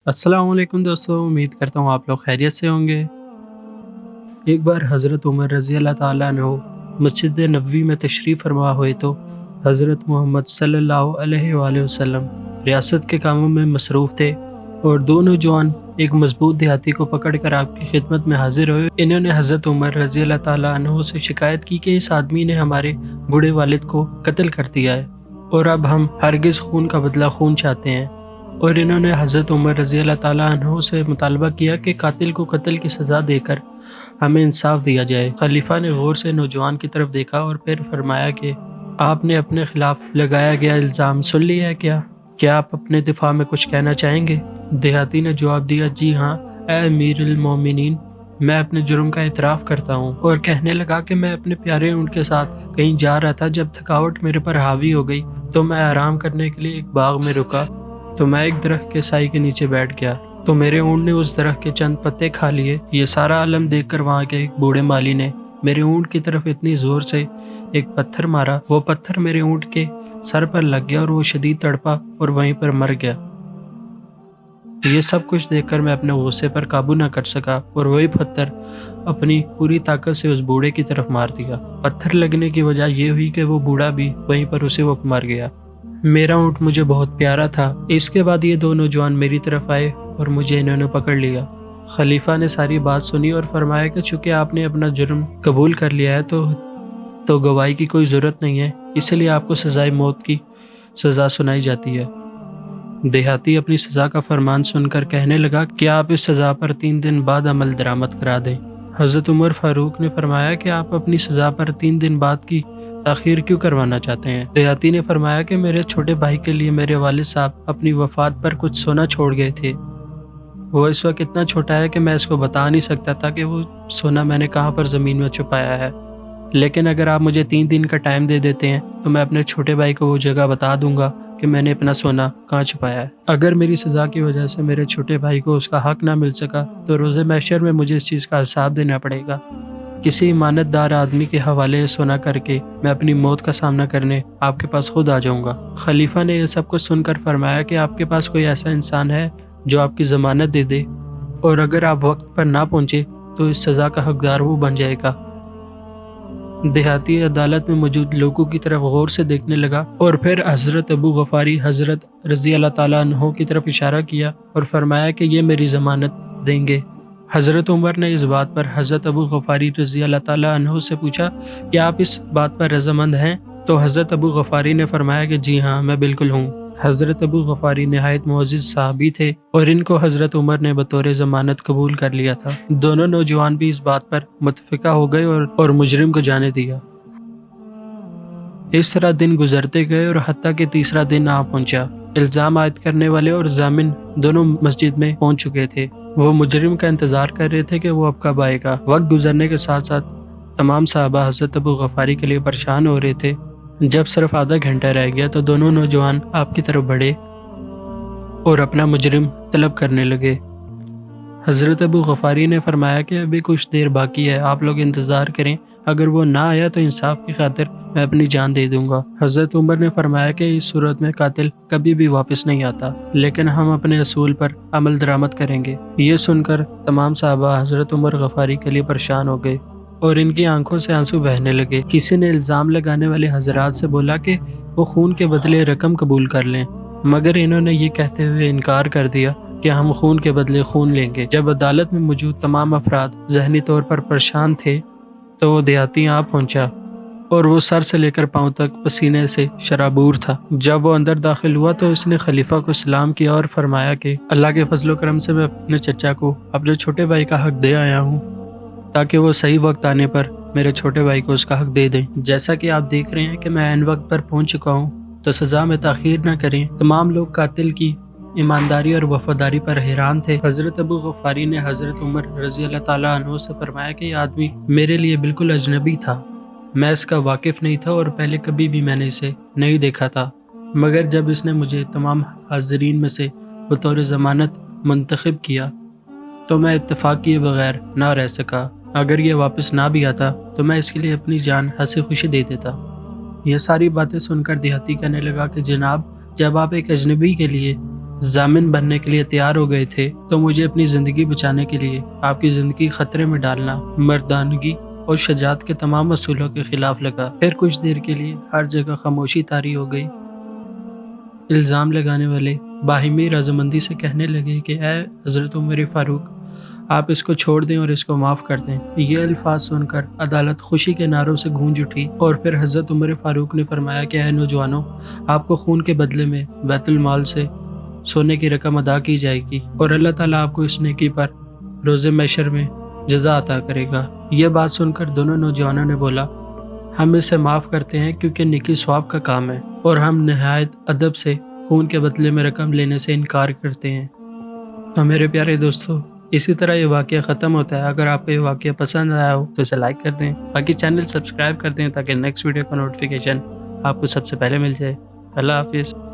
अस्सलाम वालेकुम दोस्तों, उम्मीद करता हूँ आप लोग खैरियत से होंगे। एक बार हज़रत उमर रज़ी अल्लाह ताला अन्हो मस्जिद नबवी में तशरीफ़ फरमा हुए तो हज़रत मोहम्मद सल्लल्लाहु अलैहि वसल्लम रियासत के कामों में मसरूफ़ थे और दो नौजवान एक मजबूत देहाती को पकड़कर आपकी खिदमत में हाजिर हुए। इन्होंने हज़रत उमर रज़ी अल्लाह ताला अन्हो से शिकायत की कि इस आदमी ने हमारे बूढ़े वालिद को कत्ल कर दिया है और अब हम हरगिज़ खून का बदला खून चाहते हैं। और इन्होंने हज़रत उमर रज़ी अल्लाह ताला अन्हो से मुतालबा किया कि कातिल को कत्ल की सज़ा देकर हमें इंसाफ दिया जाए। खलीफा ने गौर से नौजवान की तरफ देखा और फिर फरमाया कि आपने अपने खिलाफ लगाया गया इल्ज़ाम सुन लिया है क्या आप अपने दिफा में कुछ कहना चाहेंगे? देहाती ने जवाब दिया, जी हाँ ए अमीरुल मोमिनीन, मैं अपने जुर्म का इतराफ़ करता हूँ। और कहने लगा कि मैं अपने प्यारे ऊँट के साथ कहीं जा रहा था। जब थकावट मेरे पर हावी हो गई तो मैं आराम करने के लिए एक बाग में रुका तो मैं एक दरख्त के साए के नीचे बैठ गया तो मेरे ऊँट ने उस दरख्त के चंद पत्ते खा लिए। ये सारा आलम देखकर वहाँ के एक बूढ़े माली ने मेरे ऊँट की तरफ इतनी ज़ोर से एक पत्थर मारा, वो पत्थर मेरे ऊँट के सर पर लग गया और वो शदीद तड़पा और वहीं पर मर गया। ये सब कुछ देखकर मैं अपने गुस्से पर काबू न कर सका और वही पत्थर अपनी पूरी ताकत से उस बूढ़े की तरफ मार दिया। पत्थर लगने की वजह ये हुई कि वो बूढ़ा भी वहीं पर उसी वक्त मर गया। मेरा ऊँट मुझे बहुत प्यारा था। इसके बाद ये दो नौजवान मेरी तरफ आए और मुझे इन्होंने पकड़ लिया। खलीफा ने सारी बात सुनी और फरमाया कि चूँकि आपने अपना जुर्म कबूल कर लिया है तो गवाही की कोई ज़रूरत नहीं है, इसलिए आपको सज़ाए मौत की सज़ा सुनाई जाती है। देहाती अपनी सज़ा का फरमान सुनकर कहने लगा कि आप इस सज़ा पर 3 दिन बाद अमल दरामद करा दें। हज़रत उमर फ़ारूक ने फरमाया कि आप अपनी सज़ा पर 3 दिन बाद की ताख़ीर क्यों करवाना चाहते हैं? देहाती ने फरमाया कि मेरे छोटे भाई के लिए मेरे वालिद साहब अपनी वफ़ात पर कुछ सोना छोड़ गए थे। वो इस वक्त इतना छोटा है कि मैं इसको बता नहीं सकता था कि वो सोना मैंने कहाँ पर ज़मीन में छुपाया है, लेकिन अगर आप मुझे 3 दिन का टाइम दे देते हैं तो मैं अपने छोटे भाई को वो जगह बता दूंगा कि मैंने अपना सोना कहाँ छुपाया है। अगर मेरी सज़ा की वजह से मेरे छोटे भाई को उसका हक ना मिल सका तो रोज़े महशर में मुझे इस चीज़ का हिसाब देना पड़ेगा। किसी ईमानतदार आदमी के हवाले सोना करके मैं अपनी मौत का सामना करने आपके पास खुद आ जाऊंगा। खलीफा ने यह सब कुछ सुनकर फरमाया कि आपके पास कोई ऐसा इंसान है जो आपकी ज़मानत दे दे, और अगर आप वक्त पर ना पहुंचे तो इस सज़ा का हकदार वो बन जाएगा। देहाती अदालत में मौजूद लोगों की तरफ गौर से देखने लगा और फिर हज़रत अबू गफ़ारी हज़रत रज़ी अल्लाह ताला अन्हो की तरफ इशारा किया और फरमाया कि ये मेरी ज़मानत देंगे। हज़रत उमर ने इस बात पर हज़रत अबू गफ़ारी रज़ी अल्लाह ताला अन्हो से पूछा कि आप इस बात पर रज़ामंद हैं? तो हज़रत अबू गफ़ारी ने फरमाया कि जी हाँ, मैं बिल्कुल हूँ। हज़रत अबू गफ़ारी नहायत मुअज़्ज़िज़ सहाबी थे और इनको हज़रत उमर ने बतौर ज़मानत कबूल कर लिया था। दोनों नौजवान भी इस बात पर मुत्तफ़िक़ा हो गए और मुजरिम को जाने दिया। इस तरह दिन गुजरते गए और हत्ता कि तीसरा दिन आ पहुंचा। इल्ज़ाम आयद करने वाले और जामिन दोनों मस्जिद में पहुंच चुके थे। वो मुजरिम का इंतज़ार कर रहे थे कि वो अब कब आएगा। वक्त गुजरने के साथ साथ तमाम सहाबा हज़रत अबू गफ़ारी के लिए परेशान हो रहे थे। जब सिर्फ आधा घंटा रह गया तो दोनों नौजवान आपकी तरफ बढ़े और अपना मुजरिम तलब करने लगे। हज़रत अबू गफ़ारी ने फरमाया कि अभी कुछ देर बाकी है, आप लोग इंतज़ार करें, अगर वो ना आया तो इंसाफ की खातिर मैं अपनी जान दे दूंगा। हज़रत उमर ने फरमाया कि इस सूरत में कातिल कभी भी वापस नहीं आता, लेकिन हम अपने असूल पर अमल दरामद करेंगे। ये सुनकर तमाम साहबा हज़रत उमर गफ़ारी के लिए परेशान हो गए और इनकी आंखों से आंसू बहने लगे। किसी ने इल्ज़ाम लगाने वाले हजरात से बोला कि वो खून के बदले रकम कबूल कर लें, मगर इन्होंने ये कहते हुए इनकार कर दिया कि हम खून के बदले खून लेंगे। जब अदालत में मौजूद तमाम अफराद ज़हनी तौर पर परेशान थे तो वो देहाती आ पहुंचा और वो सर से लेकर पाँव तक पसीने से शराबूर था। जब वो अंदर दाखिल हुआ तो इसने खलीफा को सलाम किया और फरमाया कि अल्लाह के फजल करम से मैं अपने चचा को अपने छोटे भाई का हक दे आया हूँ, ताकि वो सही वक्त आने पर मेरे छोटे भाई को उसका हक दे दें। जैसा कि आप देख रहे हैं कि मैं ऐन वक्त पर पहुंच चुका हूँ, तो सज़ा में ताख़ीर न करें। तमाम लोग कातिल की ईमानदारी और वफादारी पर हैरान थे। हज़रत अबू गफ़ारी ने हज़रत उमर रज़ी अल्लाह ताला अन्हो से फरमाया कि यह आदमी मेरे लिए बिल्कुल अजनबी था, मैं इसका वाकिफ़ नहीं था और पहले कभी भी मैंने इसे नहीं देखा था, मगर जब इसने मुझे तमाम हाज़रीन में से बतौर ज़मानत मुंतखब किया तो मैं इत्तफ़ाक़ किए बगैर ना रह सका। अगर ये वापस ना भी आता तो मैं इसके लिए अपनी जान हंसी खुशी दे देता। यह सारी बातें सुनकर देहाती कहने लगा कि जनाब, जब आप एक अजनबी के लिए ضامن بننے کے لیے تیار ہو گئے تھے تو مجھے اپنی زندگی بچانے کے لیے آپ کی زندگی خطرے میں ڈالنا مردانگی اور شجاعت کے تمام اصولوں کے خلاف لگا۔ پھر کچھ دیر کے لیے ہر جگہ خاموشی طاری ہو گئی۔ الزام لگانے والے باہمی رضامندی سے کہنے لگے کہ اے حضرت عمر فاروق، آپ اس کو چھوڑ دیں اور اس کو معاف کر دیں۔ یہ الفاظ سن کر عدالت خوشی کے نعروں سے گونج اٹھی اور پھر حضرت عمر فاروق نے فرمایا کہ اے نوجوانوں، آپ کو خون کے بدلے میں بیت المال سے سونے کی رقم ادا کی جائے گی اور اللہ تعالیٰ آپ کو اس نیکی پر روز محشر میں جزا عطا کرے گا۔ یہ بات سن کر دونوں نوجوانوں نے بولا، ہم اسے معاف کرتے ہیں کیونکہ نیکی ثواب کا کام ہے اور ہم نہایت ادب سے خون کے بدلے میں رقم لینے سے انکار کرتے ہیں۔ تو میرے پیارے دوستو، اسی طرح یہ واقعہ ختم ہوتا ہے۔ اگر آپ کو یہ واقعہ پسند آیا ہو تو اسے لائک کر دیں، باقی چینل سبسکرائب کر دیں تاکہ نیکسٹ ویڈیو کا نوٹیفیکیشن آپ کو سب سے پہلے مل جائے۔ اللہ حافظ۔